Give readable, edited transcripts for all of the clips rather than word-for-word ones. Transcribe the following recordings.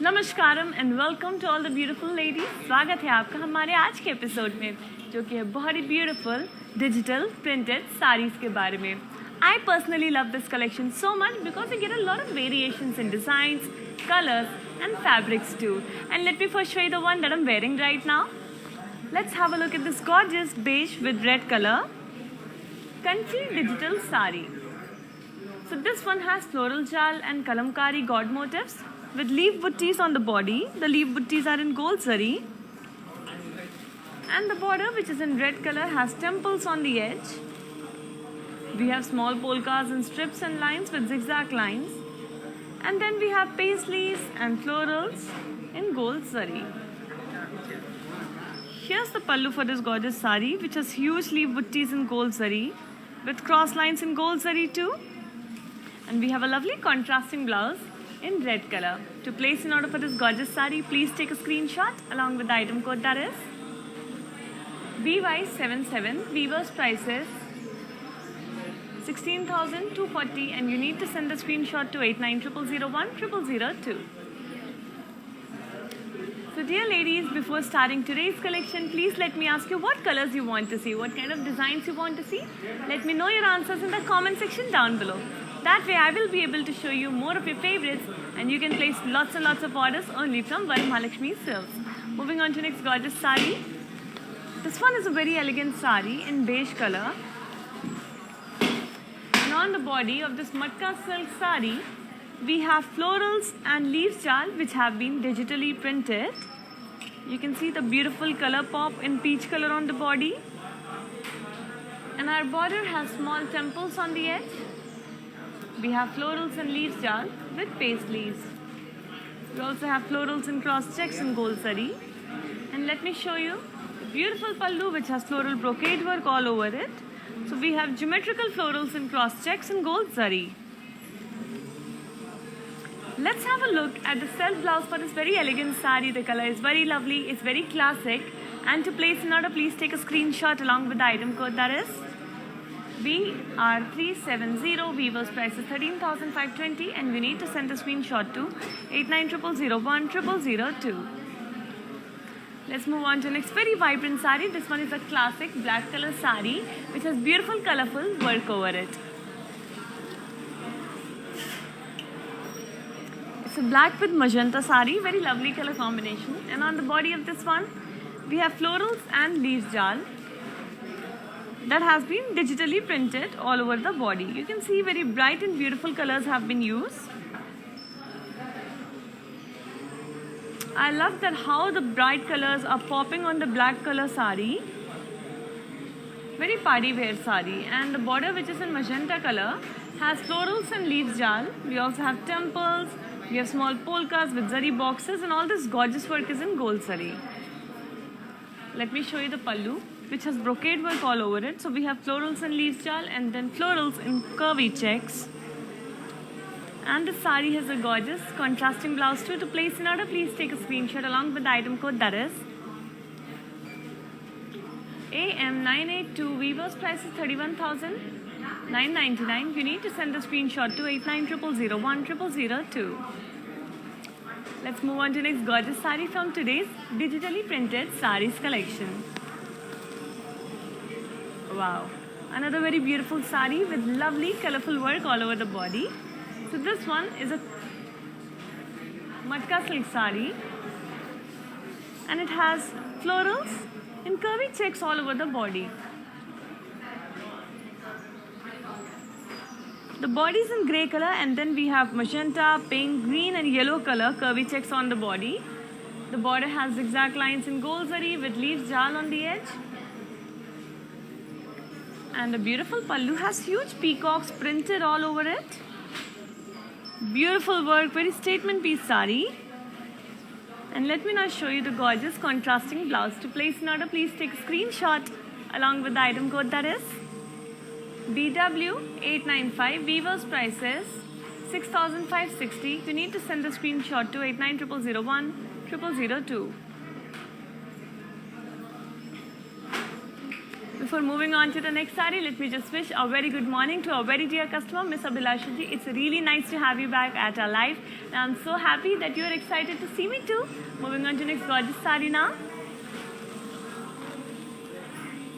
नमस्कारम and welcome to all the beautiful ladies. स्वागत है आपका हमारे आज के एपिसोड में, जो कि है बहुत ही ब्यूटीफुल डिजिटल प्रिंटेड साड़ीज़ के बारे में। I personally love this collection so much because you get a lot of variations in designs, colours and fabrics too. And let me first show you the one that I'm wearing right now. Let's have a look at this gorgeous beige with red color Kanchi digital sari. So this one has floral jal and kalamkari god motifs with leaf buttis on the body. The leaf buttis are in gold zari. And the border, which is in red color, has temples on the edge. We have small polkas and strips and lines with zigzag lines. And then we have paisleys and florals in gold zari. Here's the pallu for this gorgeous sari, which has huge leaf buttis in gold zari with cross lines in gold zari too. And we have a lovely contrasting blouse in red color. To place an order for this gorgeous sari, please take a screenshot along with the item code that is BY77. Weaver's price is 16,240 and you need to send the screenshot to 8900010002. So dear ladies, before starting today's collection, please let me ask you what colors you want to see, what kind of designs you want to see. Let me know your answers in the comment section down below. That way I will be able to show you more of your favorites and you can place lots and lots of orders only from Varamahalakshmi Silks. Moving on to next gorgeous sari. This one is a very elegant sari in beige color. And on the body of this matka silk sari, we have florals and leaves jal which have been digitally printed. You can see the beautiful color pop in peach color on the body. And our border has small temples on the edge. We have florals and leaves jal with paisleys. We also have florals and cross checks in gold zari. And let me show you the beautiful pallu which has floral brocade work all over it. So we have geometrical florals and cross checks in gold zari. Let's have a look at the self blouse for this very elegant sari. The color is very lovely, it's very classic. And to place an order, please take a screenshot along with the item code that is BR370. Weaver's price is 13,520 and we need to send the screenshot to 8900010002. Let's move on to next very vibrant sari. This one is a classic black color sari which has beautiful colorful work over it. It's a black with magenta sari, very lovely color combination. And on the body of this one, we have florals and leaves jal that has been digitally printed all over the body. You can see very bright and beautiful colors have been used. I love that how the bright colors are popping on the black color sari. Very party wear sari. And the border, which is in magenta color, has florals and leaves jal. We also have temples. We have small polkas with zari boxes, and all this gorgeous work is in gold zari. Let me show you the pallu, which has brocade work all over it. So we have florals and leaves jal and then florals in curvy checks. And the sari has a gorgeous contrasting blouse too. To place an order, please take a screenshot along with the item code that is AM982. Weaver's price is 31,999. You need to send the screenshot to 8900010002. Let's move on to next gorgeous sari from today's digitally printed saris collection. Wow, another very beautiful sari with lovely colorful work all over the body. So this one is a matka silk sari and it has florals in curvy checks all over the body. The body is in grey color and then we have magenta, pink, green and yellow color curvy checks on the body. The border has zigzag lines in gold zari with leaves jal on the edge. And the beautiful pallu has huge peacocks printed all over it. Beautiful work, very statement piece sari. And let me now show you the gorgeous contrasting blouse. To place an order, please take a screenshot along with the item code that is BW895. Weaver's price is 6,560. You need to send the screenshot to 8900010002. Before moving on to the next saree, let me just wish a very good morning to our very dear customer, Miss Abhilasha ji. It's really nice to have you back at our live. And I'm so happy that you're excited to see me too. Moving on to next gorgeous saree now.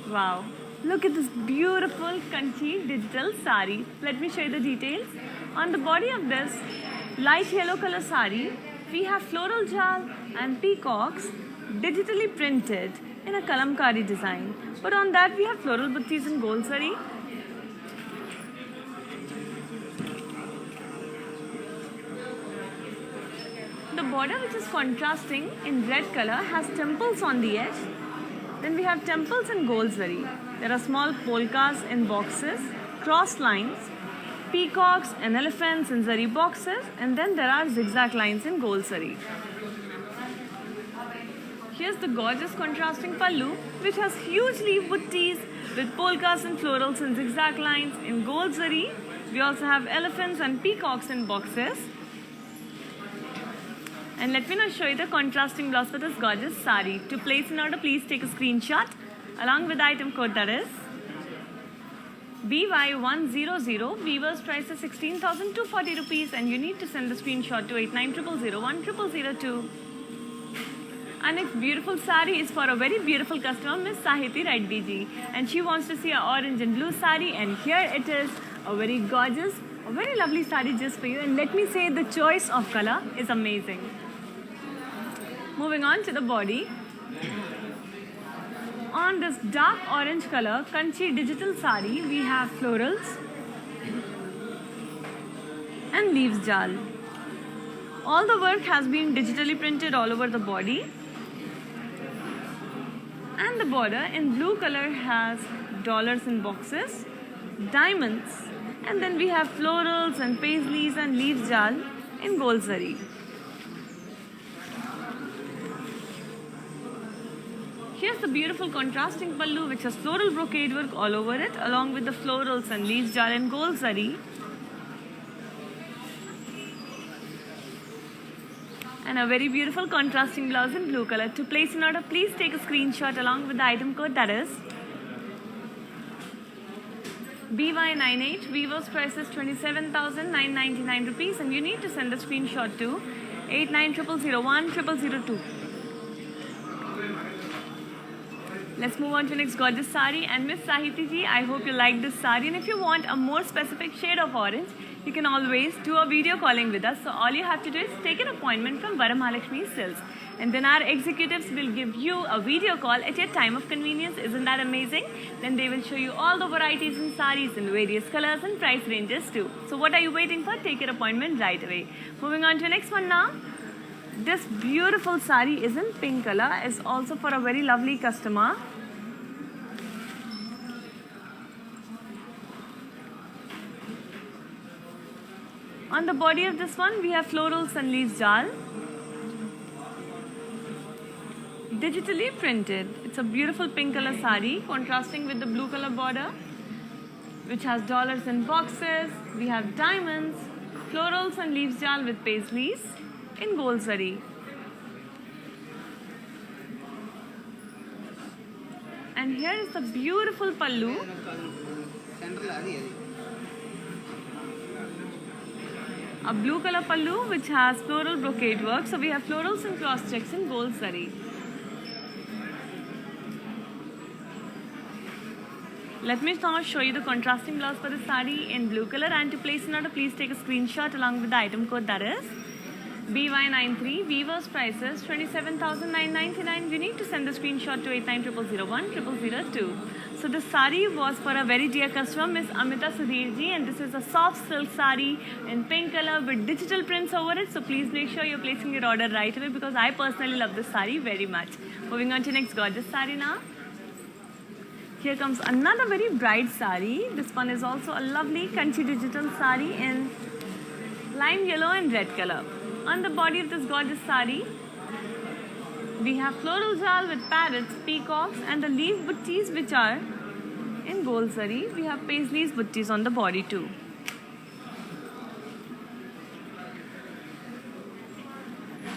Wow. Look at this beautiful Kanchi digital saree. Let me show you the details. On the body of this light yellow color saree, we have floral jal and peacocks digitally printed in a kalamkari design. But on that we have floral buttis in gold saree. The border, which is contrasting in red color, has temples on the edge. Then we have temples in gold zari. There are small polkas in boxes, cross lines, peacocks and elephants in zari boxes, and then there are zigzag lines in gold zari. Here's the gorgeous contrasting pallu, which has huge leaf buttis with polkas and florals and zigzag lines in gold zari. We also have elephants and peacocks in boxes. And let me now show you the contrasting blouse for this gorgeous saree. To place an order, please take a screenshot along with the item code, that is BY100. Weaver's price is 16,240 rupees, and you need to send the screenshot to 8900010002. Our next beautiful saree is for a very beautiful customer, Miss Sahiti Reddy ji, and she wants to see an orange and blue saree, and here it is, a very gorgeous, a very lovely saree just for you. And let me say, the choice of color is amazing. Moving on to the body. On this dark orange color Kanchi digital saree, we have florals and leaves jal. All the work has been digitally printed all over the body. And the border in blue color has dollars in boxes, diamonds, and then we have florals and paisleys and leaves jal in gold zari. Here's the beautiful contrasting pallu, which has floral brocade work all over it, along with the florals and leaves jal in gold zari. And a very beautiful contrasting blouse in blue color. To place an order, please take a screenshot along with the item code, that is BY98. Weaver's price is 27,999 rupees, and you need to send a screenshot to 8900010002. Let's move on to next gorgeous saree. And Miss Sahiti ji, I hope you like this saree. And if you want a more specific shade of orange, you can always do a video calling with us. So all you have to do is take an appointment from Varamahalakshmi Silks, and then our executives will give you a video call at your time of convenience. Isn't that amazing? Then they will show you all the varieties in sarees in various colors and price ranges too. So what are you waiting for? Take your appointment right away. Moving on to the next one now. This beautiful saree is in pink color. It's also for a very lovely customer. On the body of this one, we have florals and leaves jal, digitally printed. It's a beautiful pink color saree, contrasting with the blue color border, which has dollars in boxes. We have diamonds, florals and leaves jal with paisleys in gold zari. And here is the beautiful pallu. A blue color pallu which has floral brocade work. So we have florals and cross checks in gold zari. Let me now show you the contrasting blouse for the saree in blue color, and to place an order, please take a screenshot along with the item code, that is BY93. Weaver's price is 27,999. You need to send the screenshot to 8900010002. So this saree was for a very dear customer, Miss Amita Sudhir ji, and this is a soft silk saree in pink color with digital prints over it. So please make sure you're placing your order right away, because I personally love this saree very much. Moving on to next gorgeous saree now. Here comes another very bright saree. This one is also a lovely Kanchi digital saree in lime yellow and red color. On the body of this gorgeous saree, we have floral jal with parrots, peacocks, and the leaf buttis which are in gold zari. We have paisleys buttis on the body too.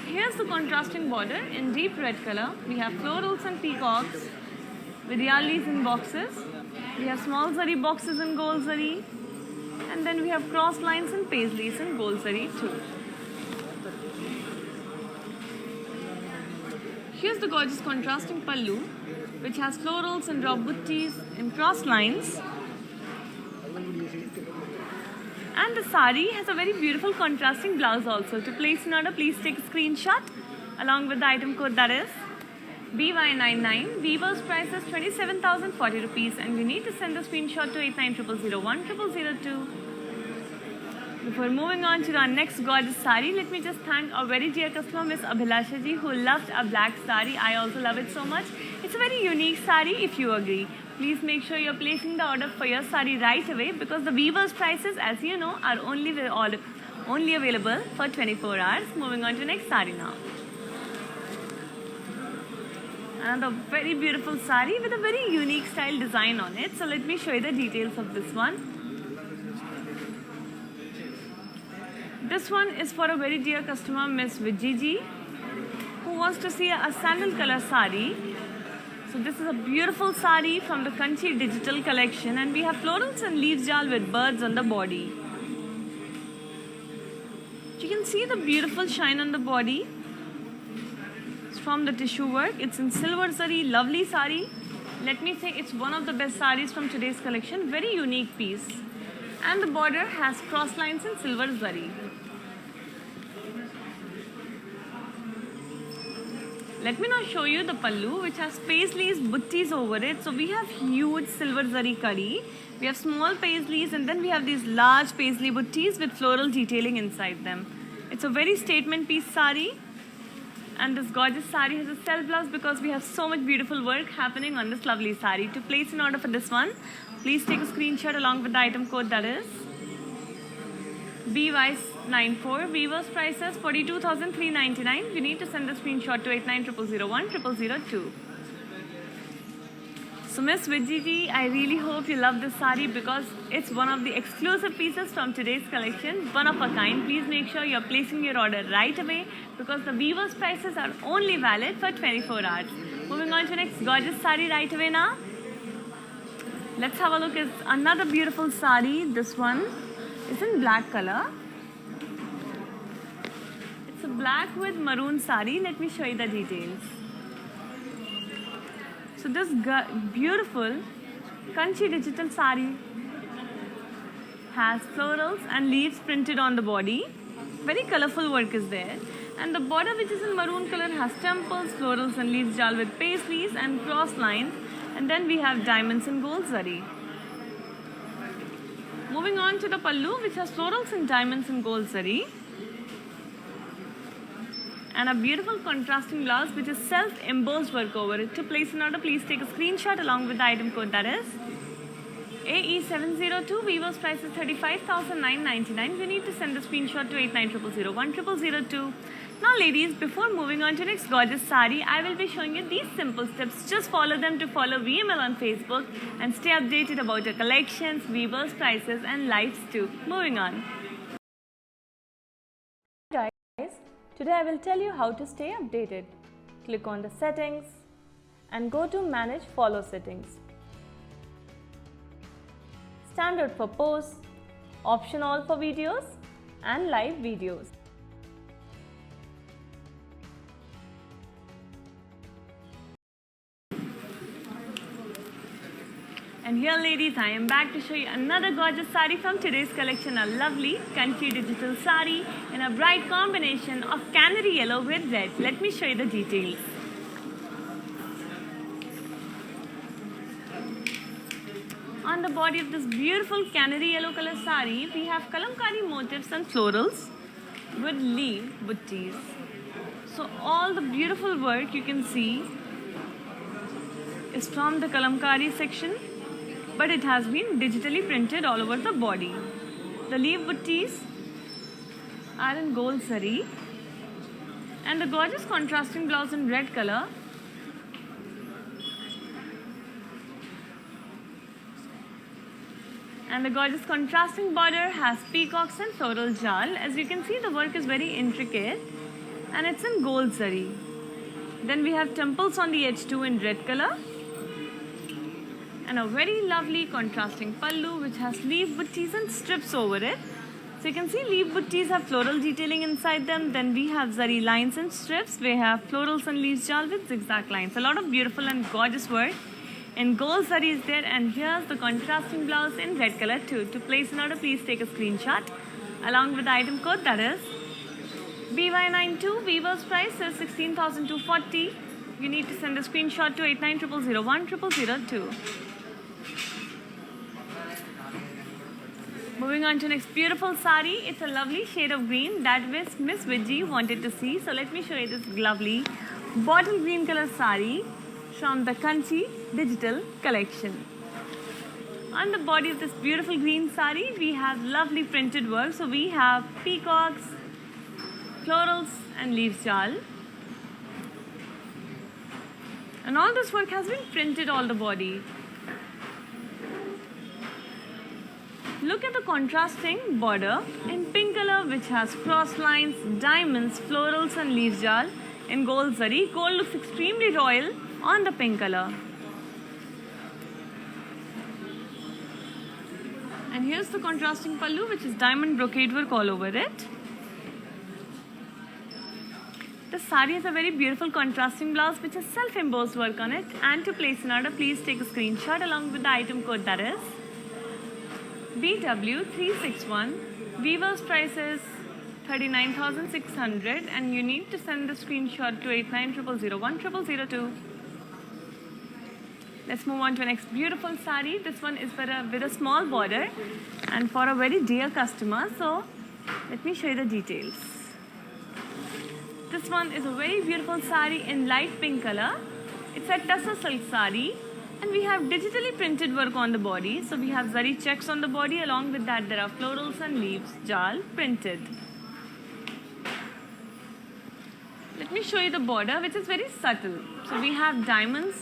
Here's the contrasting border in deep red color. We have florals and peacocks with yalis in boxes. We have small zari boxes in gold zari, and then we have cross lines and paisleys in gold zari too. Here's the gorgeous contrasting pallu, which has florals and raw buttis in cross lines. And the sari has a very beautiful contrasting blouse also. To place an order, please take a screenshot along with the item code, that is BY99. Weaver's price is 27,040 rupees, and you need to send the screenshot to 8900010002. Before moving on to our next gorgeous sari, let me just thank our very dear customer, Miss Abhilasha ji, who loved our black sari. I also love it so much. It's a very unique sari, if you agree. Please make sure you're placing the order for your sari right away, because the weaver's prices, as you know, are only available for 24 hours. Moving on to next sari now. Another very beautiful sari with a very unique style design on it. So let me show you the details of this one. This one is for a very dear customer, Miss Vijiji, who wants to see a sandal color sari. So this is a beautiful sari from the Kanchi digital collection, and we have florals and leaves jal with birds on the body. You can see the beautiful shine on the body. It's from the tissue work. It's in silver zari, lovely sari. Let me say it's one of the best saris from today's collection. Very unique piece. And the border has cross lines in silver zari. Let me now show you the pallu, which has paisleys, buttis over it. So we have huge silver zari kadi. We have small paisleys, and then we have these large paisley buttis with floral detailing inside them. It's a very statement piece sari. And this gorgeous sari has a self blouse, because we have so much beautiful work happening on this lovely sari. To place an order for this one, please take a screenshot along with the item code, that is BY94. Weaver's price is 42,399. You need to send the screenshot to 8900010002. So Miss Vijiji, I really hope you love this sari, because it's one of the exclusive pieces from today's collection, one of a kind. Please make sure you're placing your order right away, because the weaver's prices are only valid for 24 hours. Moving on to next gorgeous sari right away now. Let's have a look at another beautiful sari. This one is in black color. It's a black with maroon sari. Let me show you the details. So this beautiful Kanchi digital sari has florals and leaves printed on the body. Very colorful work is there. And the border, which is in maroon color, has temples, florals and leaves jal with paisleys and cross lines. And then we have diamonds in gold zari. Moving on to the pallu, which has florals and diamonds in gold zari. And a beautiful contrasting blouse, which is self-embossed work over it. To place an order, please take a screenshot along with the item code, that is AE702. Weaver's price is 35,999. You need to send the screenshot to 8900010002. Now ladies, before moving on to next gorgeous sari, I will be showing you these simple steps. Just follow them to follow VML on Facebook and stay updated about your collections, Weaver's prices and lives too. Moving on. Guys, today I will tell you how to stay updated. Click on the settings and go to manage follow settings. Standard for posts, option all for videos and live videos. And here ladies, I am back to show you another gorgeous sari from today's collection, a lovely Kanchi digital sari in a bright combination of canary yellow with red. Let me show you the details. On the body of this beautiful canary yellow color sari, we have kalamkari motifs and florals with leaf buttis. So all the beautiful work you can see is from the kalamkari section, but it has been digitally printed all over the body. The leaf buttis are in gold zari, and the gorgeous contrasting blouse in red color and the gorgeous contrasting border has peacocks and floral jal. As you can see, the work is very intricate and it's in gold zari. Then we have temples on the edge too in red color. and a very lovely contrasting pallu which has leaf buttis and strips over it. So you can see leaf buttis have floral detailing inside them. Then we have zari lines and strips. We have florals and leaves jal with zigzag lines. A lot of beautiful and gorgeous work. And gold zari is there, and here's the contrasting blouse in red color too. To place an order, please take a screenshot along with the item code, that is BY92. Weaver's price is 16,240. You need to send a screenshot to 8900010002. Moving on to next beautiful sari. It's a lovely shade of green that Miss Vijay wanted to see. So let me show you this lovely bottle green color sari from the Kanchi digital collection. On the body of this beautiful green sari, we have lovely printed work. So we have peacocks, florals and leaves jal. And all this work has been printed all the body. Look at the contrasting border in pink color which has cross lines, diamonds, florals and leaves jal in gold zari. Gold looks extremely royal on the pink color. And here's the contrasting pallu which is diamond brocade work all over it. The sari has a very beautiful contrasting blouse which has self-embossed work on it. And to place an order, please take a screenshot along with the item code, that is BW361. Weaver's price is 39,600 and you need to send the screenshot to 8900010002. Let's move on to the next beautiful sari. This one is with a small border and for a very dear customer. So let me show you the details. This one is a very beautiful sari in light pink color. It's a tussar silk sari and we have digitally printed work on the body. So we have zari checks on the body. Along with that there are florals and leaves jal printed. Let me show you the border which is very subtle. So we have diamonds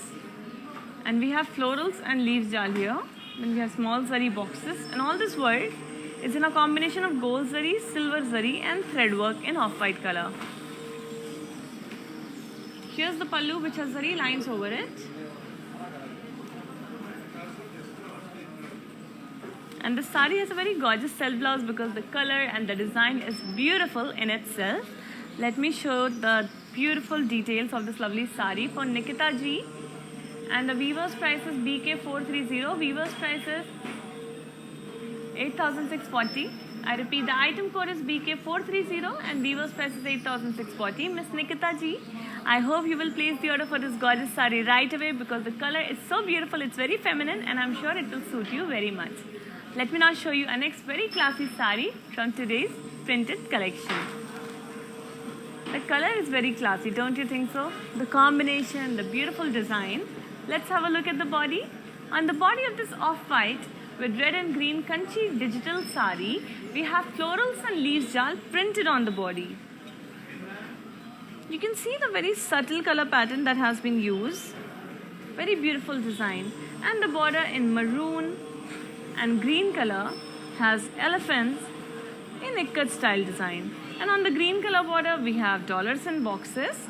and we have florals and leaves jal here. Then we have small zari boxes and all this work is in a combination of gold zari, silver zari and thread work in off-white color. Here's the pallu which has zari lines over it. And the sari has a very gorgeous self blouse because the color and the design is beautiful in itself. Let me show the beautiful details of this lovely sari for Nikita ji. And the weaver's price is BK430. Weaver's price is 8,640. I repeat, the item code is BK430 and weaver's price is 8,640. Miss Nikita ji, I hope you will place the order for this gorgeous sari right away because the color is so beautiful. It's very feminine and I'm sure it will suit you very much. Let me now show you a next very classy sari from today's printed collection. The color is very classy, don't you think so? The combination, the beautiful design. Let's have a look at the body. On the body of this off-white with red and green Kanchi digital sari, we have florals and leaves jal printed on the body. You can see the very subtle color pattern that has been used. Very beautiful design. And the border in maroon and green color has elephants in ikat style design. And on the green color border, we have dollars in boxes,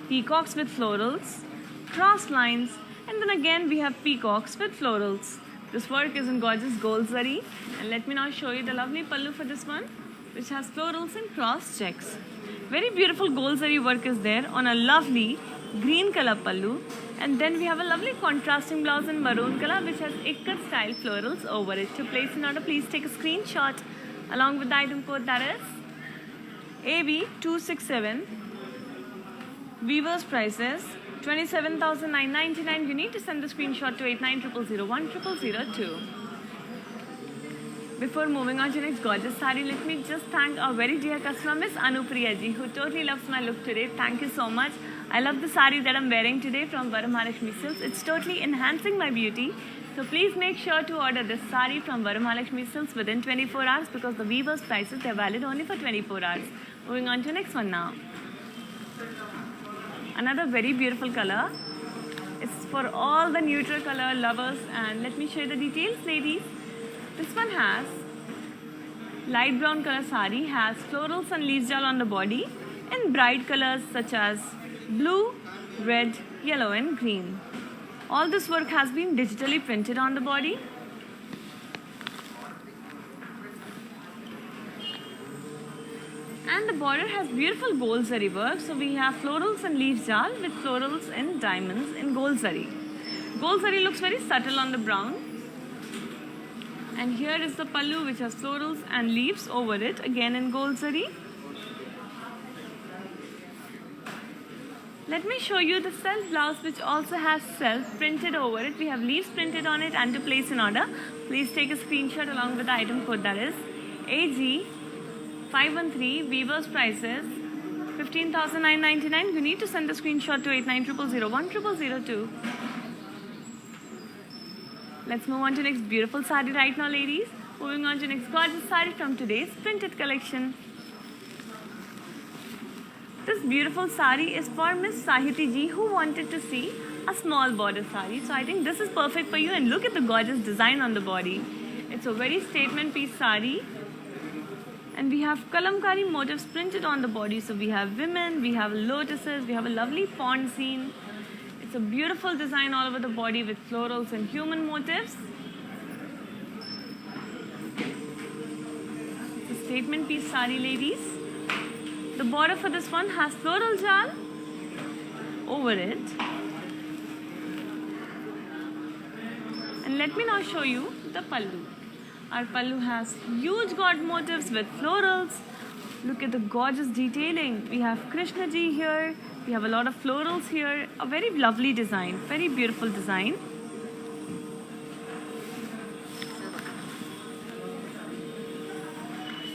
peacocks with florals, cross lines, and then again we have peacocks with florals. This work is in gorgeous gold zari. And let me now show you the lovely pallu for this one, which has florals and cross checks. Very beautiful gold zari work is there on a lovely green color pallu. And then we have a lovely contrasting blouse in maroon color, which has ikat style florals over it. To place an order, please take a screenshot along with the item code, that is AB267. Weaver's prices 27,999. You need to send the screenshot to 8900010002. Before moving on to the next gorgeous sari, let me just thank our very dear customer, Miss Anupriya ji, who totally loves my look today. Thank you so much. I love the sari that I'm wearing today from Varamahalakshmi Silks. It's totally enhancing my beauty. So please make sure to order this sari from Varamahalakshmi Silks within 24 hours because the weaver's prices are valid only for 24 hours. Moving on to the next one now. Another very beautiful color. It's for all the neutral color lovers, and let me show you the details, ladies. This one has light brown color sari, has florals and leaves jal on the body in bright colors such as blue, red, yellow and green. All this work has been digitally printed on the body. And the border has beautiful gold zari work. So we have florals and leaf jal with florals and diamonds in gold zari. Gold zari looks very subtle on the brown. And here is the pallu which has florals and leaves over it, again in gold zari. Let me show you the self blouse which also has self printed over it. We have leaves printed on it, and to place an order, please take a screenshot along with the item code, that is AG513, weaver's prices 15,999. You need to send the screenshot to 8900010002. Let's move on to next beautiful sari right now, ladies. Moving on to next gorgeous sari from today's printed collection. This beautiful sari is for Miss Sahiti ji, who wanted to see a small border sari. So I think this is perfect for you, and look at the gorgeous design on the body. It's a very statement piece sari. And we have kalamkari motifs printed on the body. So we have women, we have lotuses, we have a lovely pond scene. It's a beautiful design all over the body with florals and human motifs. It's a statement piece sari, ladies. The border for this one has floral jal over it. And let me now show you the pallu. Our pallu has huge god motifs with florals. Look at the gorgeous detailing. We have Krishna ji here. We have a lot of florals here. A very lovely design, very beautiful design.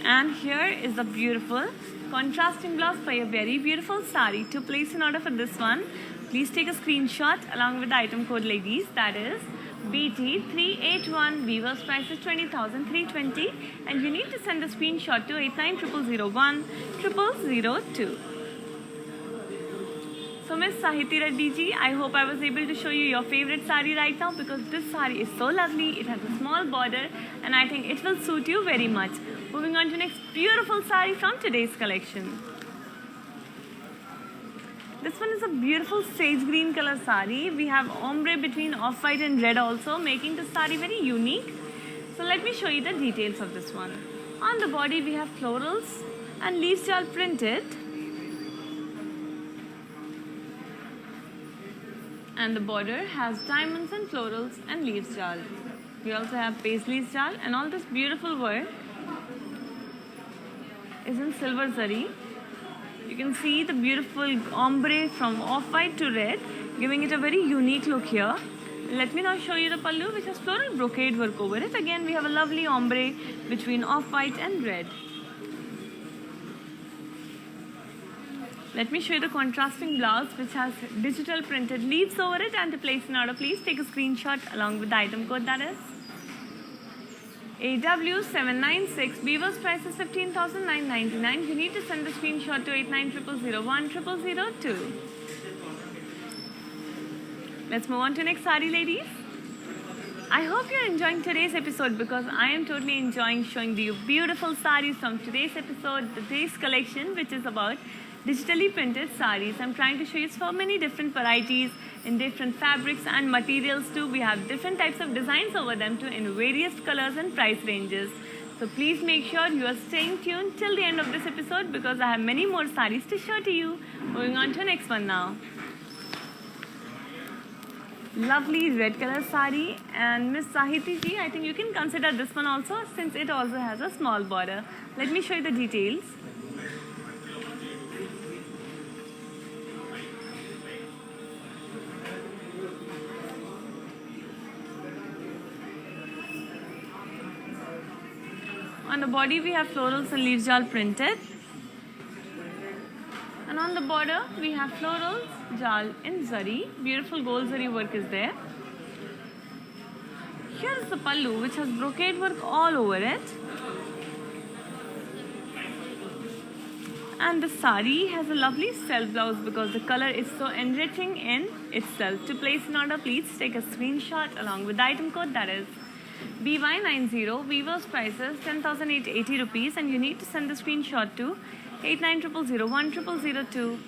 And here is the beautiful contrasting blouse for a very beautiful sari. To place an order for this one, please take a screenshot along with the item code, ladies, that is BT381. Weaver's price is 20,320, and you need to send a screenshot to 8900010002. So Miss Sahiti Reddy ji, I hope I was able to show you your favorite sari right now, because this sari is so lovely. It has a small border, and I think it will suit you very much. Moving on to next beautiful sari from today's collection. This one is a beautiful sage green color sari. We have ombre between off-white and red also, making the sari very unique. So let me show you the details of this one. On the body we have florals and leaves jal printed. And the border has diamonds and florals and leaves jal. We also have paisley jal, and all this beautiful work is in silver zari. You can see the beautiful ombre from off-white to red, giving it a very unique look here. Let me now show you the pallu, which has floral brocade work over it. Again, we have a lovely ombre between off-white and red. Let me show you the contrasting blouse, which has digital printed leaves over it. And to place an order, please take a screenshot along with the item code, that is AW796. Weaver's price is 15,999. You need to send the screenshot to 8900010002. Let's move on to next sari, ladies. I hope you're enjoying today's episode, because I am totally enjoying showing you beautiful saris from today's episode, today's collection, which is about digitally printed saris. I'm trying to show you so many different varieties in different fabrics and materials too. We have different types of designs over them too, in various colors and price ranges. So please make sure you are staying tuned till the end of this episode, because I have many more saris to show to you. Moving on to the next one now. Lovely red color sari, and Miss Sahiti ji, I think you can consider this one also, since it also has a small border. Let me show you the details. On the body we have florals and leaves jal printed, and on the border we have florals jal in zari. Beautiful gold zari work is there. Here is the pallu, which has brocade work all over it, and the sari has a lovely self blouse, because the color is so enriching in itself. To place an order, please take a screenshot along with the item code, that is BY90. Weaver's prices 10,880 rupees, and you need to send the screenshot to 8900010002.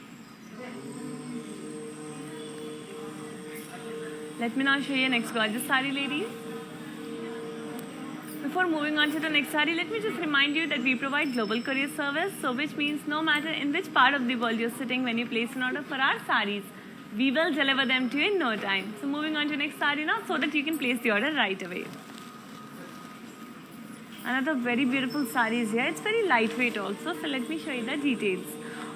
Let me now show you next gorgeous sari, ladies. Before moving on to the next sari, let me just remind you that we provide global courier service, so which means no matter in which part of the world you're sitting when you place an order for our saris, we will deliver them to you in no time. So moving on to next sari now, so that you can place the order right away. Another very beautiful sari is here. It's very lightweight also, so let me show you the details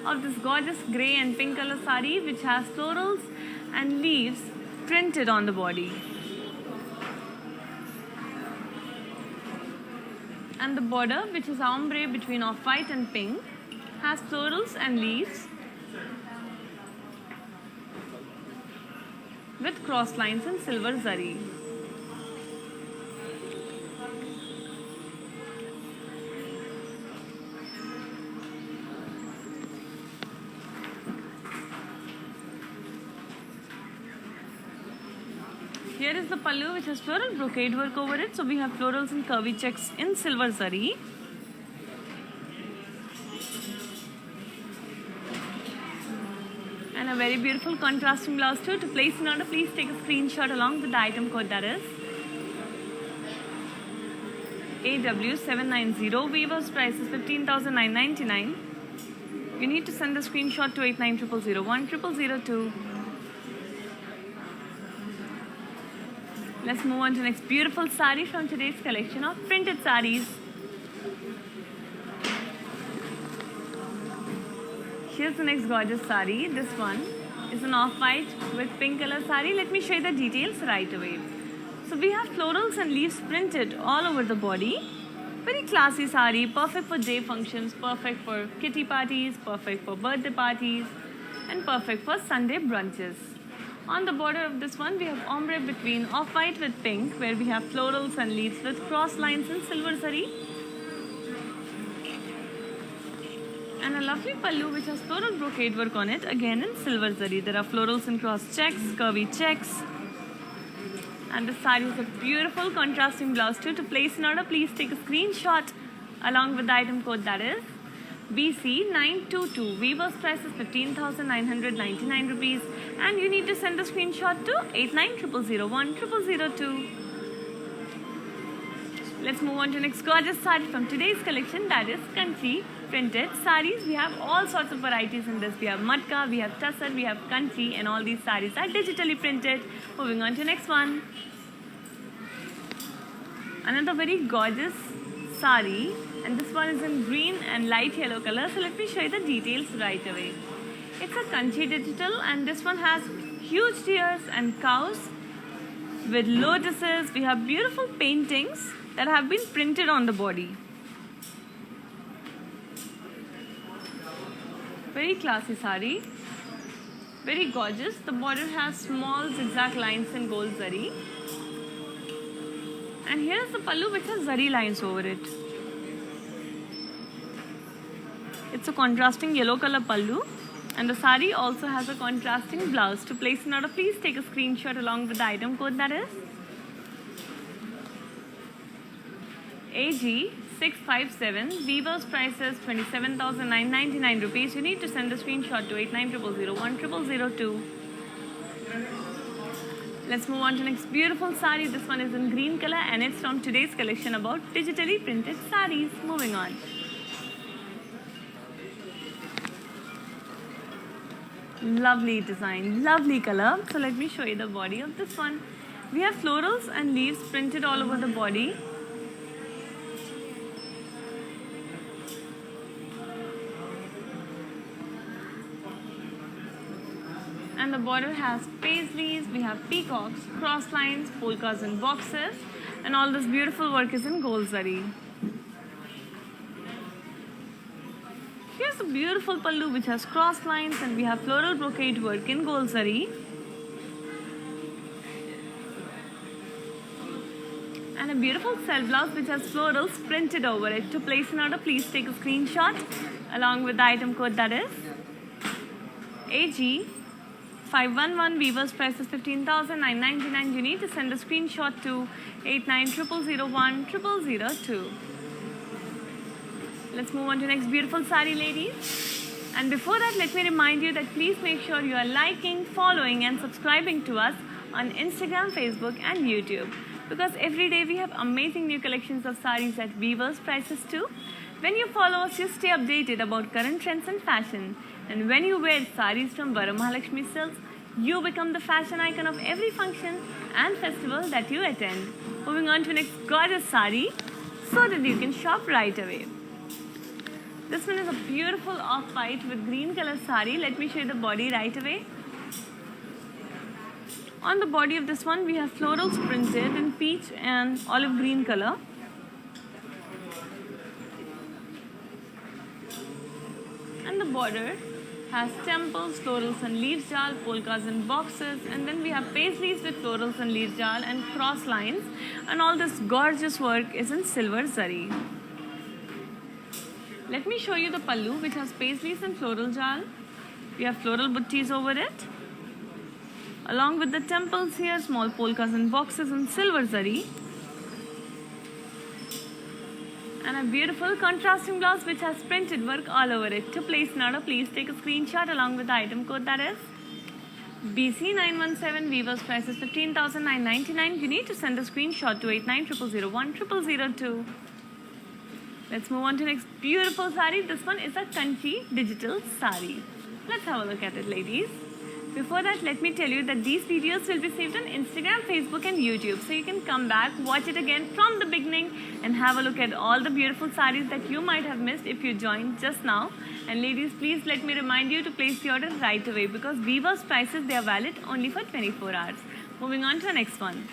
of this gorgeous grey and pink color sari, which has florals and leaves printed on the body. And the border, which is ombre between off-white and pink, has florals and leaves with cross lines in silver zari. Here is the pallu, which has floral brocade work over it. So we have florals and curvy checks in silver zari. And a very beautiful contrasting blouse too. To place an order, please take a screenshot along with the item code, that is AW790. Weaver's price is 15,999. You need to send the screenshot to 8900010002. Let's move on to the next beautiful sari from today's collection of printed saris. Here's the next gorgeous sari. This one is an off-white with pink color sari. Let me show you the details right away. So we have florals and leaves printed all over the body. Very classy sari, perfect for day functions, perfect for kitty parties, perfect for birthday parties, and perfect for Sunday brunches. On the border of this one, we have ombre between off-white with pink, where we have florals and leaves with cross lines in silver zari. And a lovely pallu, which has floral brocade work on it, again in silver zari. There are florals and cross checks, curvy checks. And the sari is a beautiful contrasting blouse too. To place an order, please take a screenshot along with the item code, that is BC922. Weaver's price is 15,999 rupees, and you need to send the screenshot to 8900010002. Let's move on to next gorgeous sari from today's collection, that is Kanchi printed saris. We have all sorts of varieties in this. We have matka, we have tassar, we have kanchi, and all these saris are digitally printed. Moving on to next one. Another very gorgeous sari, and this one is in green and light yellow color. So let me show you the details right away. It's a kanchi digital, and this one has huge deers and cows with lotuses. We have beautiful paintings that have been printed on the body. Very classy sari, very gorgeous. The border has small zigzag lines in gold zari. And here's the pallu, which has zari lines over it. It's a contrasting yellow color pallu, and the sari also has a contrasting blouse. To place an order, please take a screenshot along with the item code, that is AG657. Weaver's price is 27,999 rupees. You need to send a screenshot to 8900010002. Let's move on to next beautiful sari. This one is in green color, and it's from today's collection about digitally printed saris. Moving on. Lovely design, lovely color. So let me show you the body of this one. We have florals and leaves printed all over the body. And the border has paisleys, we have peacocks, cross lines, polkas and boxes, and all this beautiful work is in gold zari. Here's a beautiful pallu, which has cross lines, and we have floral brocade work in gold zari. And a beautiful self blouse, which has florals printed over it. To place an order, please take a screenshot along with the item code, that is AG511. Weaver's price is 15,999. You need to send a screenshot to 8900010002. Let's move on to next beautiful sari, ladies. And before that, let me remind you that please make sure you are liking, following and subscribing to us on Instagram, Facebook and YouTube. Because every day we have amazing new collections of sarees at Weavers prices too. When you follow us, you stay updated about current trends and fashion. And when you wear sarees from Varamahalakshmi Silks, you become the fashion icon of every function and festival that you attend. Moving on to next gorgeous saree, so that you can shop right away. This one is a beautiful off-white with green color saree. Let me show you the body right away. On the body of this one, we have florals printed in peach and olive green color. And the border has temples, florals and leaves jal, polkas and boxes, and then we have paisleys with florals and leaves jal and cross lines, and all this gorgeous work is in silver zari. Let me show you the pallu, which has paisleys and floral jal. We have floral buttis over it. Along with the temples here, small polkas and boxes in silver zari. And a beautiful contrasting blouse which has printed work all over it. To place an order, please take a screenshot along with the item code, that is BC917. Weavers price is 15,999. You need to send a screenshot to 8900010002. Let's move on to next beautiful saree. This one is a Kanchi digital saree. Let's have a look at it, ladies. Before that, let me tell you that these videos will be saved on Instagram, Facebook and YouTube. So you can come back, watch it again from the beginning and have a look at all the beautiful sarees that you might have missed if you joined just now. And ladies, please let me remind you to place the order right away, because Weavers prices, they are valid only for 24 hours. Moving on to the next one.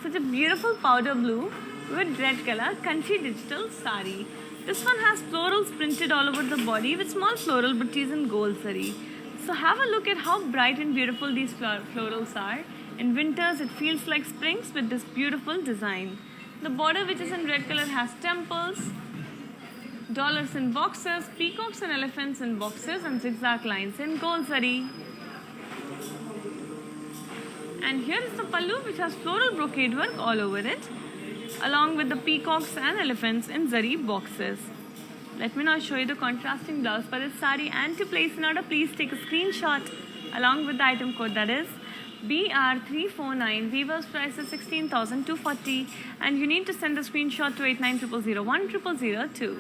Such a beautiful powder blue with red color Kanchi digital saree. This one has florals printed all over the body with small floral buttis in gold saree. So have a look at how bright and beautiful these florals are. In winters, it feels like springs with this beautiful design. The border, which is in red color, has temples, dollars in boxes, peacocks and elephants in boxes, and zigzag lines in gold saree. And here is the pallu, which has floral brocade work all over it, along with the peacocks and elephants in zari boxes. Let me now show you the contrasting blouse for this saree, and to place an order, please take a screenshot along with the item code, that is BR349. Weavers price is 16,240, and you need to send a screenshot to 8900010002.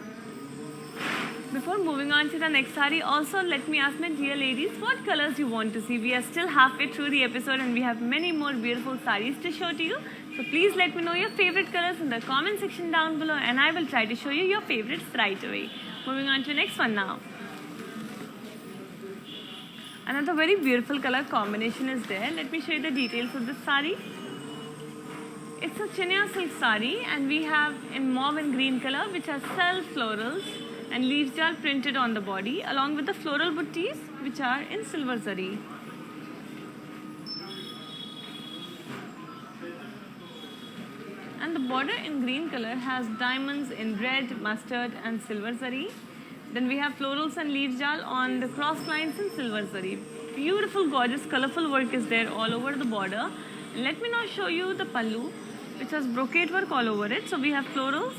Before moving on to the next saree, also let me ask my dear ladies what colors you want to see. We are still halfway through the episode and we have many more beautiful sarees to show to you. So please let me know your favorite colors in the comment section down below, and I will try to show you your favorites right away. Moving on to the next one now. Another very beautiful color combination is there. Let me show you the details of this saree. It's a chiniya silk saree, and we have in mauve and green color, which has self florals and leaves jal printed on the body, along with the floral buttis, which are in silver zari. And the border in green color has diamonds in red, mustard and silver zari. Then we have florals and leaves jal on the cross lines in silver zari. Beautiful, gorgeous, colorful work is there all over the border. And let me now show you the pallu, which has brocade work all over it. So we have florals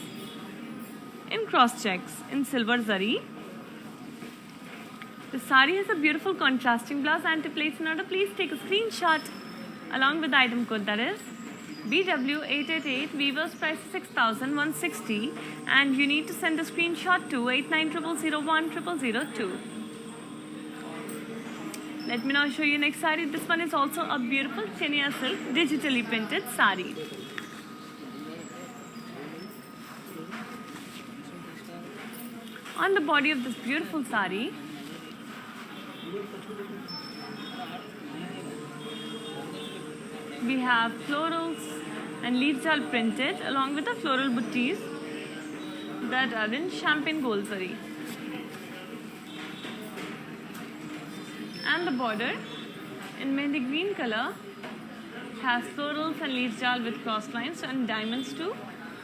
in cross checks in silver zari. The saree has a beautiful contrasting blouse, and to place an order, please take a screenshot along with the item code, that is BW888. Weavers price 6,160, and you need to send a screenshot to 8900010002. Let me now show you next saree. This one is also a beautiful chiniya silk digitally printed saree. On the body of this beautiful saree, we have florals and leaves jal printed, along with the floral buttis that are in champagne gold zari. And the border in mehndi green color has florals and leaves jal with cross lines and diamonds too.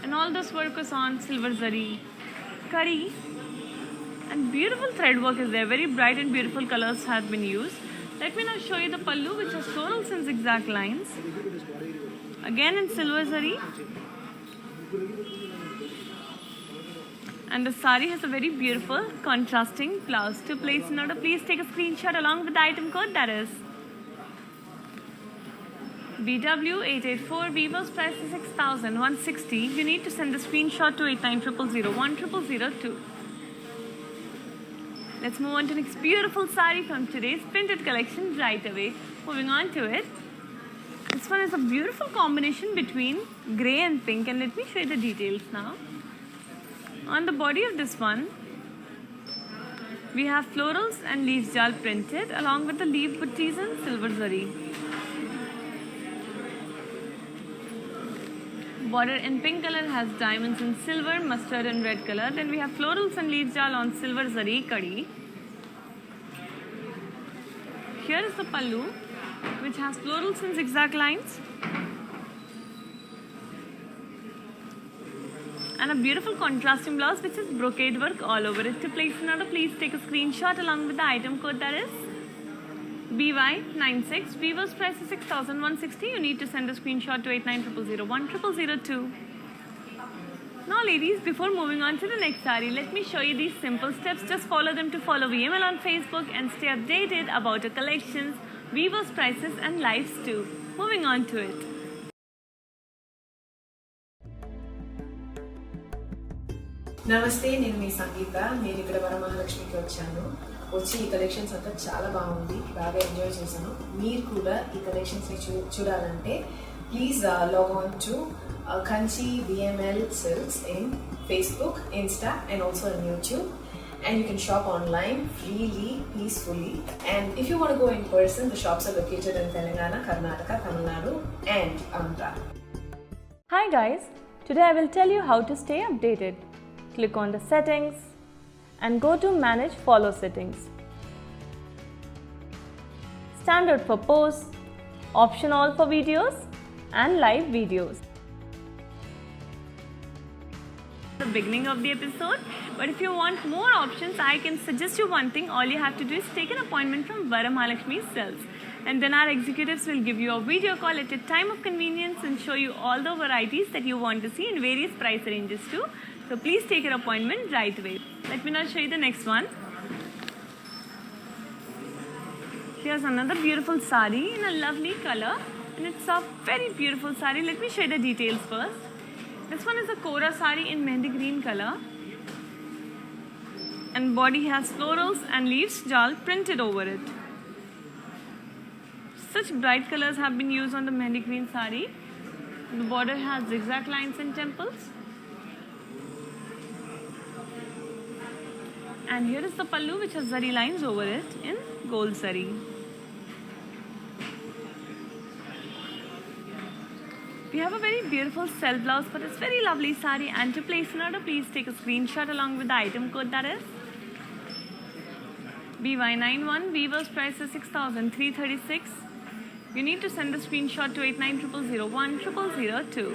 And all this work is on silver zari, curry, and beautiful thread work is there. Very bright and beautiful colors have been used. Let me now show you the pallu, which has florals and zigzag lines, again in silver zari. And the saree has a very beautiful contrasting blouse. To place an order, please take a screenshot along with the item code, that is BW884, Vivo's price is 6,160. You need to send the screenshot to 8900010002. Let's move on to the next beautiful sari from today's printed collection right away. Moving on to it. This one is a beautiful combination between grey and pink, and let me show you the details now. On the body of this one, we have florals and leaf jal printed along with the leaf buttis and silver zari. Border in pink color has diamonds in silver, mustard and red color. Then we have florals and leaf jal on silver zari kadi. Here is the pallu, which has florals and zigzag lines. And a beautiful contrasting blouse which is brocade work all over it. To place an order, please take a screenshot along with the item code, that is BY96. Vivo's price is 6,160. You need to send a screenshot to 8900010002. Now ladies, before moving on to the next saree, let me show you these simple steps. Just follow them to follow VML on Facebook and stay updated about our collections, Vivo's prices and lives too. Moving on to it. నమస్తే, నేను మీ సంగీత. నేను ఇక్కడ వరమహాలక్ష్మికి వచ్చాను. వచ్చి ఈ collections అంతా చాలా బాగుంది, బాగా ఎంజాయ్ చేశాను. మీరు కూడా ఈ కలెక్షన్స్ని చూడాలంటే please log on to Kanchi VML Silks in Facebook, Insta and also on YouTube. And you can shop online freely, peacefully. And if you want to go in person, the shops are located in Telangana, Karnataka, Tamil Nadu and Andhra. Hi guys, today I will tell you how to stay updated. Click on the settings and go to manage follow settings. Standard for posts, option all for videos and live videos. The beginning of the episode, but if you want more options, I can suggest you one thing. All you have to do is take an appointment from Varamalakshmi Silks, and then our executives will give you a video call at a time of convenience and show you all the varieties that you want to see in various price ranges too. So please take your appointment right away. Let me now show you the next one. Here's another beautiful sari in a lovely color, and it's a very beautiful sari. Let me show you the details first. This one is a Kora sari in mehndi green color, and body has florals and leaves jal printed over it. Such bright colors have been used on the mehndi green sari. The border has zigzag lines and temples. And here is the pallu, which has zari lines over it in gold zari. We have a very beautiful self blouse for this very lovely sari, and to place an order, please take a screenshot along with the item code, that is BY91. Vivo's price is 6,336. You need to send the screenshot to 8900010002.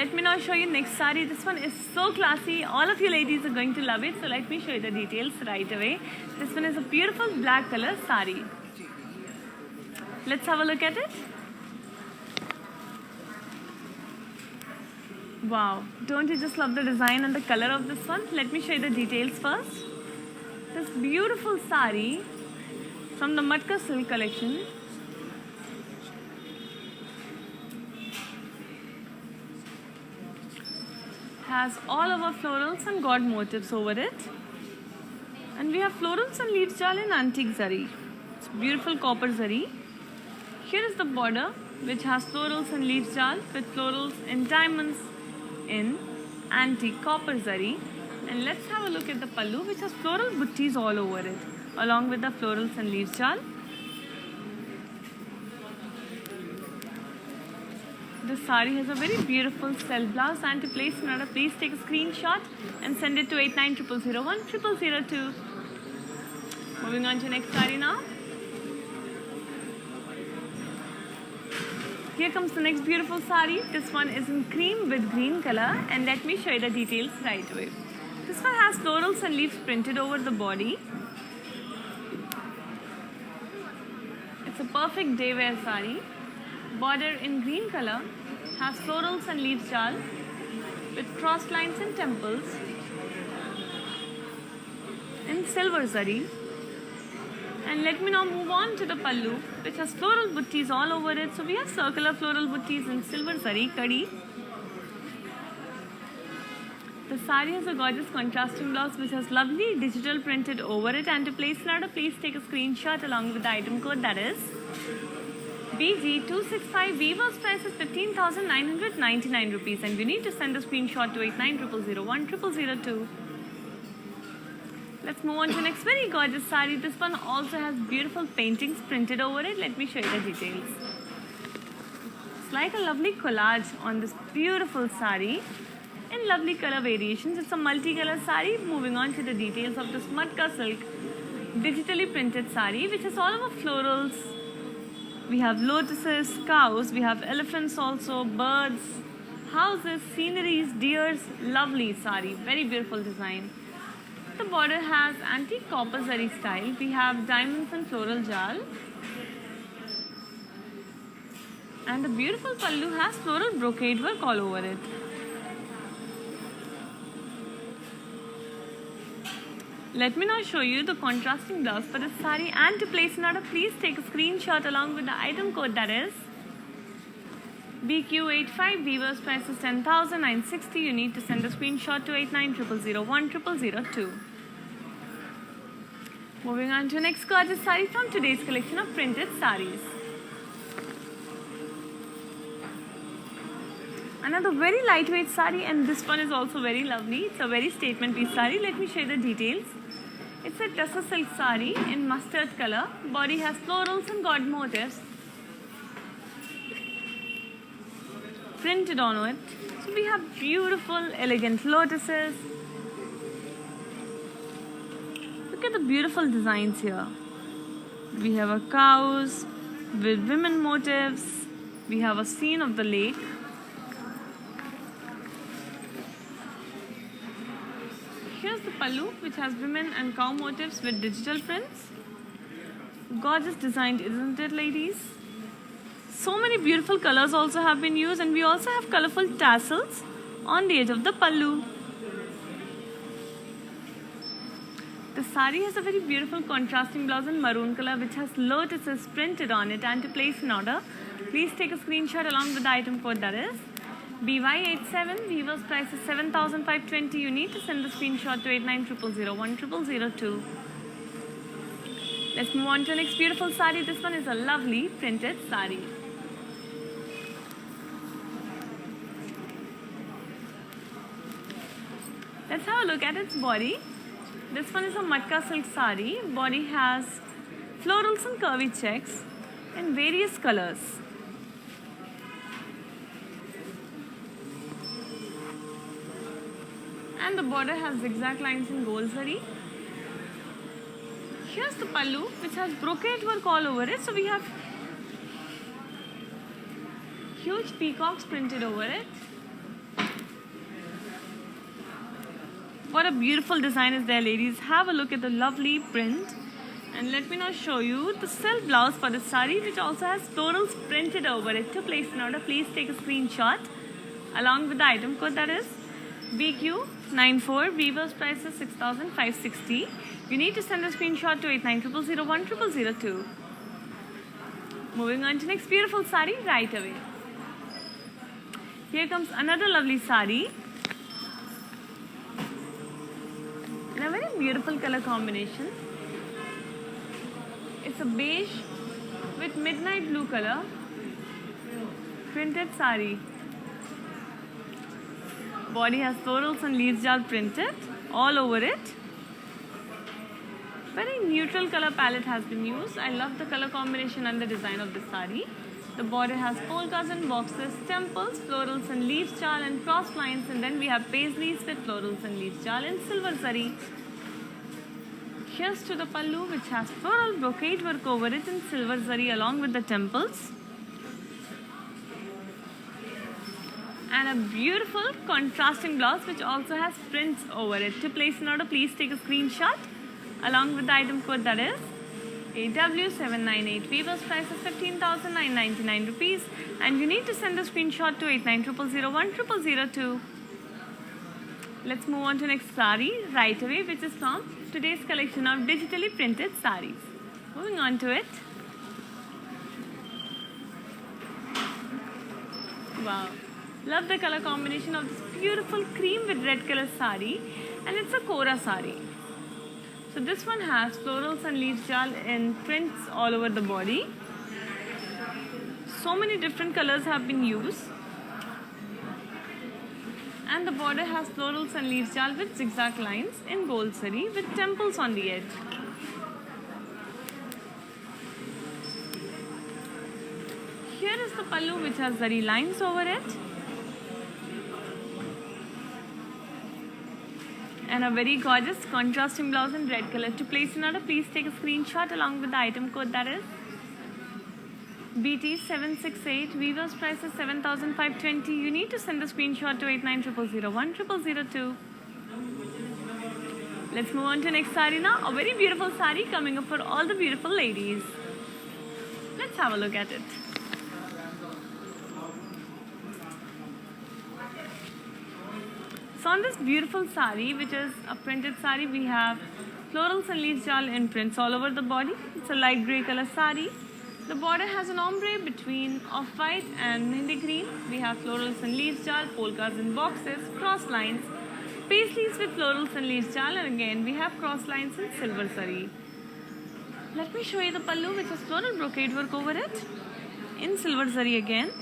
Let me now show you next sari. This one is so classy. All of you ladies are going to love it. So let me show you the details right away. This one is a beautiful black color sari. Let's have a look at it. Wow, don't you just love the design and the color of this one? Let me show you the details first. This beautiful sari from the Matka Silk collection has all our florals and god motifs over it, and we have florals and leaf jal in antique zari. It's beautiful copper zari. Here is the border, which has florals and leaf jal with florals and diamonds in antique copper zari. And let's have a look at the pallu, which has floral buttis all over it, along with the florals and leaf jal. This sari has a very beautiful self blouse, and to place an order, please take a screenshot and send it to 8900010002. Moving on to next sari now. Here comes the next beautiful sari. This one is in cream with green color, and let me show you the details right away. This one has florals and leaves printed over the body. It's a perfect day wear sari. Border in green color has florals and leaves jal with crossed lines and temples in silver zari. And let me now move on to the pallu, which has floral buttis all over it. So we have circular floral buttis in silver zari kadi. The sari has a gorgeous contrasting blouse which has lovely digital printed over it, and to place an order, please take a screenshot along with the item code, that is BG265. Weaver's price is 15,999 rupees, and you need to send a screenshot to 8900010002. Let's move on to the next very gorgeous sari. This one also has beautiful paintings printed over it. Let me show you the details. It's like a lovely collage on this beautiful sari in lovely color variations. It's a multicolor sari. Moving on to the details of this matka silk digitally printed sari, which has all of our florals. We have lotuses, cows, we have elephants also, birds, houses, sceneries, deers. Lovely sari, very beautiful design. The border has antique copper zari style. We have diamonds and floral jal. And the beautiful pallu has floral brocade work all over it. Let me now show you the contrasting blouse for this sari, and to place an order, please take a screenshot along with the item code, that is BQ85. Weaver's price is 10,960. You need to send a screenshot to 8900010002. Moving on to the next gorgeous sari from today's collection of printed saris. Another very lightweight sari, and this one is also very lovely. It's a very statement piece sari. Let me show you the details. It's a tussar silk sari in mustard color. Body has florals and god motifs printed on it. So we have beautiful, elegant lotuses. Look at the beautiful designs here. We have a cows with women motifs. We have a scene of the lake. Here's the pallu, which has women and cow motifs with digital prints. Gorgeous design, isn't it, ladies? So many beautiful colors also have been used, and we also have colorful tassels on the edge of the pallu. The sari has a very beautiful contrasting blouse in maroon color, which has lotuses printed on it, and to place an order, please take a screenshot along with the item code, that is BY87. Weaver's price is 7,520. You need to send the screenshot to 8900010002. Let's move on to the next beautiful sari. This one is a lovely printed sari. Let's have a look at its body. This one is a matka silk sari. Body has florals and curvy checks in various colors. And the border has zigzag lines in gold zari. Here's the pallu, which has brocade work all over it. So we have huge peacocks printed over it. What a beautiful design is there, ladies. Have a look at the lovely print. And let me now show you the silk blouse for the sari, which also has florals printed over it. To place an order, please take a screenshot along with the item code, that is BQ94. Weaver's price is 6,560. You need to send a screenshot to 8900010002. Moving on to next beautiful sari right away. Here comes another lovely sari in a very beautiful color combination. It's a beige with midnight blue color printed sari. Body has florals and leaves jal printed all over it. Very neutral color palette has been used. I love the color combination and the design of the sari. The border has polkas and boxes, temples, florals and leaves jal and cross lines, and then we have paisleys with florals and leaves jal in silver zari. Here's to the pallu, which has floral brocade work over it in silver zari along with the temples. And a beautiful contrasting blouse, which also has prints over it. To place an order, please take a screenshot along with the item code, that is AW798. Weaver's price is 15,999 rupees, and you need to send a screenshot to 8900010002. Let's move on to next sari right away, which is from today's collection of digitally printed saris. Moving on to it. Wow. Love the color combination of this beautiful cream with red color sari, and it's a Kora sari. So this one has florals and leaf jal in prints all over the body. So many different colors have been used. And the border has florals and leaf jal with zigzag lines in gold sari with temples on the edge. Here is the pallu which has zari lines over it. And a very gorgeous contrasting blouse in red color. To place an order, please take a screenshot along with the item code, that is BT768. Weaver's price is 7,520. You need to send the screenshot to 8900010002. Let's move on to next sari now. A very beautiful sari coming up for all the beautiful ladies. Let's have a look at it. So on this beautiful sari, which is a printed sari, we have florals and leaf jal in prints all over the body. It's a light grey color sari. The border has an ombre between off-white and mehndi green. We have florals and leaf jal, polkas and boxes, cross lines, paisleys with florals and leaf jal, and again we have cross lines in silver sari. Let me show you the pallu, which has floral brocade work over it in silver sari again.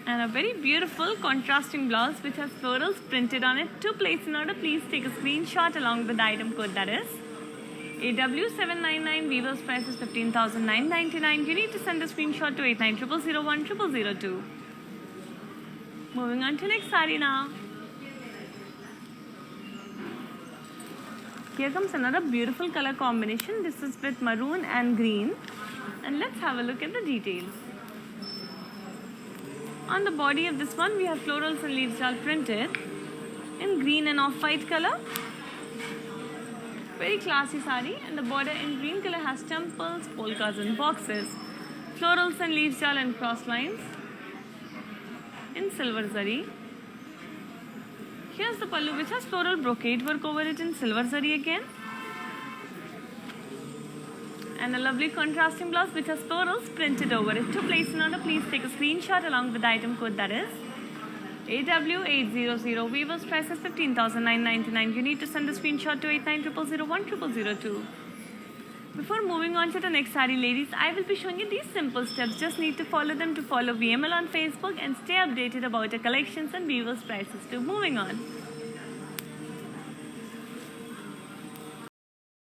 And a very beautiful contrasting blouse which has florals printed on it. To place an order, please take a screenshot along with the item code, that is AW799. Weaver's price is 15,999. You need to send a screenshot to 8900010002. Moving on to next sari now. Here comes another beautiful color combination. This is with maroon and green. And let's have a look at the details. On the body of this one, we have florals and leaf jal printed in green and off-white color. Very classy sari, and the border in green color has temples, polkas and boxes, florals and leaf jal and cross lines in silver zari. Here's the pallu, which has floral brocade work over it in silver zari again. And a lovely contrasting blouse which has florals printed over it. To place an order, please take a screenshot along with the item code, that is AW800. Weaver's price is 15,999. You need to send the screenshot to 8900010002. Before moving on to the next sari, ladies, I will be showing you these simple steps. Just need to follow them to follow VML on Facebook and stay updated about our collections and Weaver's prices too. Moving on.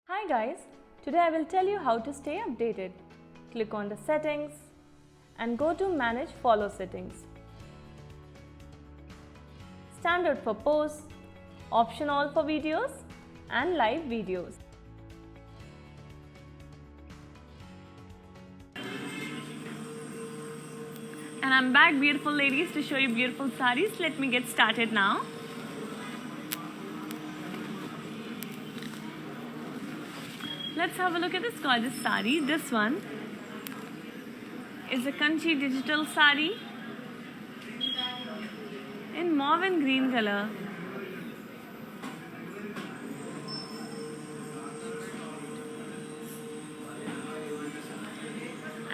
Hi guys. Today I will tell you how to stay updated. Click on the settings and go to manage follow settings. Standard for posts, option all for videos and live videos. And I'm back, beautiful ladies, to show you beautiful saris. Let me get started now. Let's have a look at this gorgeous sari. This one is a Kanchi digital sari in mauve and green color.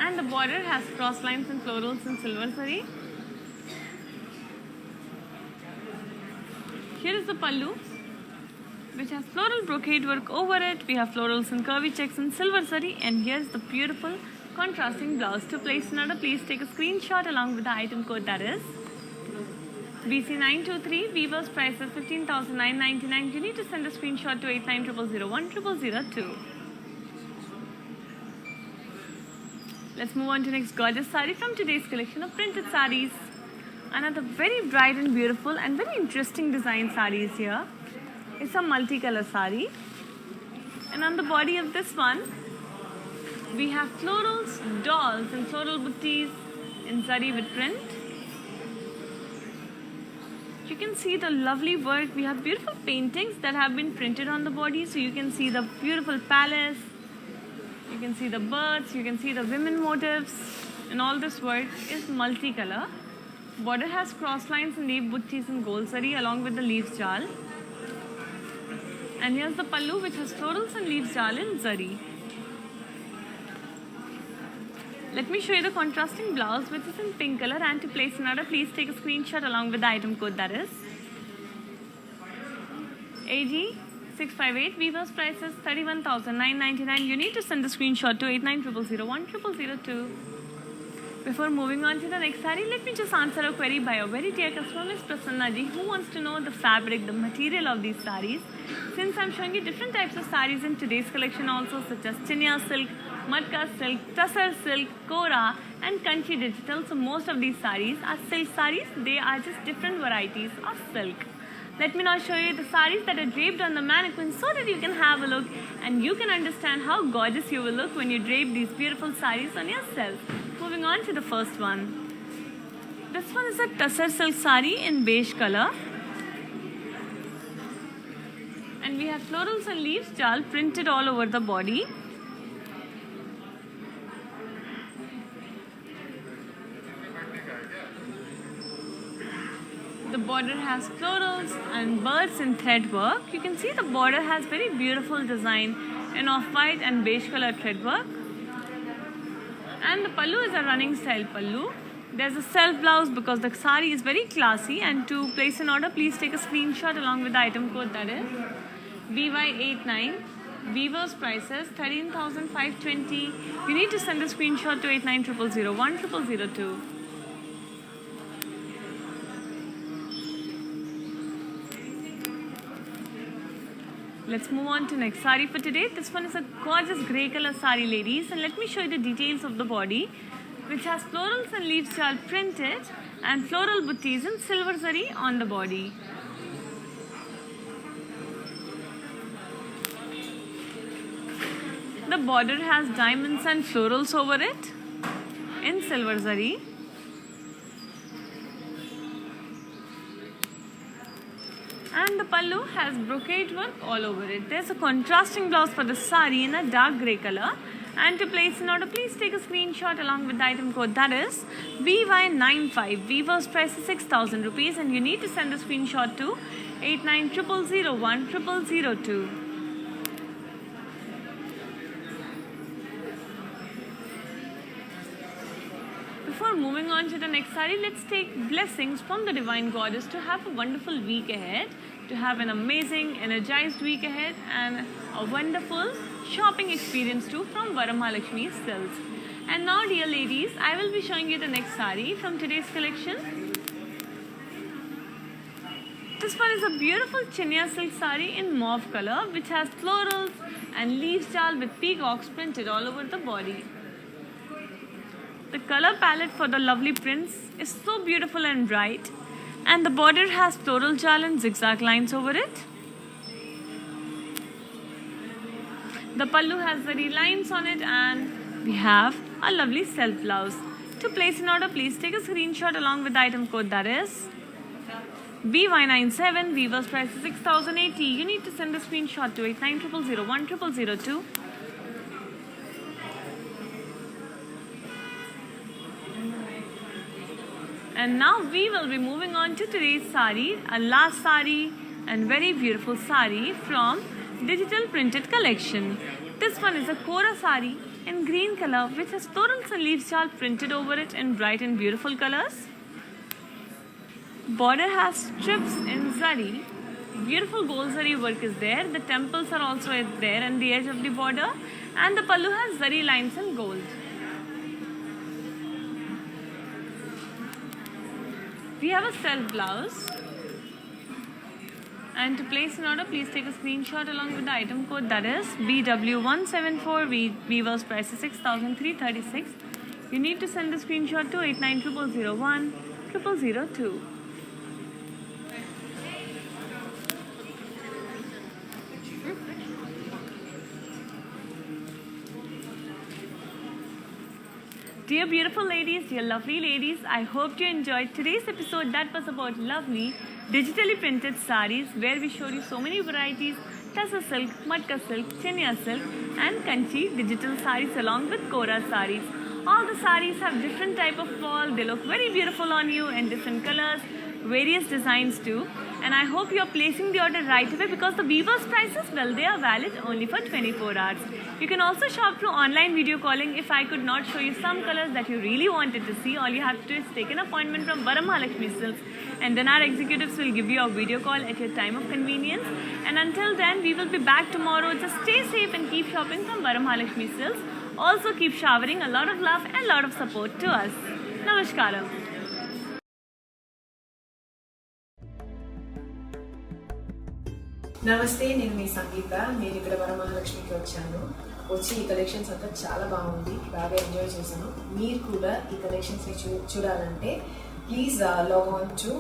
And the border has cross lines and florals in silver sari. Here is the pallu, which has floral brocade work over it. We have florals and curvy checks in silver sari, and here's the beautiful contrasting blouse. To place an order, please take a screenshot along with the item code, that is BC923. Weaver's price is 15,999. You need to send a screenshot to 8900010002. Let's move on to next gorgeous sari from today's collection of printed saris. Another very bright and beautiful and very interesting design saris here. It's a multicolor sari, and on the body of this one we have florals, dolls and floral buttis in zari with print. You can see the lovely work. We have beautiful paintings that have been printed on the body, so you can see the beautiful palace, you can see the birds, you can see the women motifs, and all this work is multicolor. Border has cross lines and leaf buttis in gold zari along with the leaf jal. And here's the pallu, which has florals and leaves jal in zari. Let me show you the contrasting blouse, which is in pink color. And to place an order, please take a screenshot along with the item code, that is AG658. Weaver's price is 31,999. You need to send the screenshot to 8900010002. Before moving on to the next saree, let me just answer a query by a very dear customer, Ms. Prasanna ji, who wants to know the fabric, the material of these sarees. Since I'm showing you different types of sarees in today's collection also, such as chinya silk, matka silk, tussar silk, kora and kanchi digital. So most of these sarees are silk sarees. They are just different varieties of silk. Let me now show you the sarees that are draped on the mannequin so that you can have a look and you can understand how gorgeous you will look when you drape these beautiful sarees on yourself. Moving on to the first one. This one is a tussar silk saree in beige color. And we have florals and leaves jal printed all over the body. The border has florals and birds in thread work. You can see the border has very beautiful design in off-white and beige color thread work. And the pallu is a running style pallu. There's a self blouse because the sari is very classy. And to place an order, please take a screenshot along with the item code, that is VY89. Weaver's prices 13,520. You need to send a screenshot to 8900010002. Let's move on to next saree for today. This one is a gorgeous grey color saree, ladies. And let me show you the details of the body, which has florals and leaves jal printed and floral buttis in silver zari on the body. The border has diamonds and florals over it in silver zari. And the pallu has brocade work all over it. There's a contrasting blouse for the saree in a dark grey color. And to place an order, please take a screenshot along with the item code, that is VY95. Weaver's price is 6,000 rupees and you need to send the screenshot to 8900010002. Before moving on to the next saree, let's take blessings from the Divine Goddess to have a wonderful week ahead, to have an amazing, energized week ahead and a wonderful shopping experience too from Varamahalakshmi Silks. And now, dear ladies, I will be showing you the next saree from today's collection. This one is a beautiful chinya silk saree in mauve color, which has florals and leaves jal with peacocks printed all over the body. The color palette for the lovely prints is so beautiful and bright, and the border has floral jal and zigzag lines over it. The pallu has zari lines on it, and we have a lovely self blouse. To place an order, please take a screenshot along with the item code, that is VY97. Weaver's price is 6,080. You need to send a screenshot to 8900010002. And now we will be moving on to today's saree, a last saree and very beautiful saree from Digital Printed Collection. This one is a Kora saree in green color, which has florals and leaves jal printed over it in bright and beautiful colors. Border has strips in zari. Beautiful gold zari work is there. The temples are also there and the edge of the border. And the pallu has zari lines in gold. We have a self blouse. And to place an order, please take a screenshot along with the item code, that is BW174. Weaver's price is 6,336. You need to send the screenshot to 8900010002. Dear beautiful ladies, dear lovely ladies, I hope you enjoyed today's episode that was about lovely digitally printed sarees, where we showed you so many varieties: tussar silk, matka silk, chinya silk and kanchi digital sarees along with Kora sarees. All the sarees have different type of fall. They look very beautiful on you in different colors, various designs too. And I hope you're placing the order right away because the weavers prices, well, they are valid only for 24 hours. You can also shop through online video calling. If I could not show you some colors that you really wanted to see, all you have to do is take an appointment from Varamahalakshmi Silks, and then our executives will give you a video call at your time of convenience. And until then, we will be back tomorrow. Just stay safe and keep shopping from Varamahalakshmi Silks. Also keep showering a lot of love and a lot of support to us. Namaskaram. నమస్తే, నేను మీ సంగీత. నేను ఇక్కడ వరమహాలక్ష్మికి వచ్చి ఈ collections అంతా చాలా బాగుంది, బాగా ఎంజాయ్ చేశాను. మీరు కూడా ఈ కలెక్షన్స్ని చూడాలంటే please log on to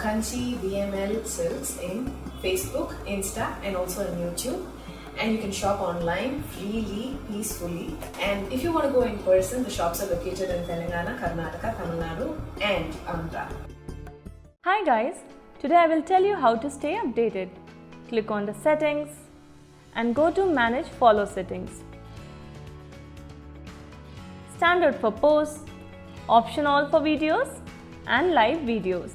Kanchi VML Silks in Facebook, Insta and also on YouTube. And you can shop online freely, peacefully. And if you want to go in person, the shops are located in Telangana, Karnataka, Tamil Nadu and Andhra. Hi guys, today I will tell you how to stay updated. Click on the settings and go to manage follow settings. Standard for posts, option all for videos and live videos.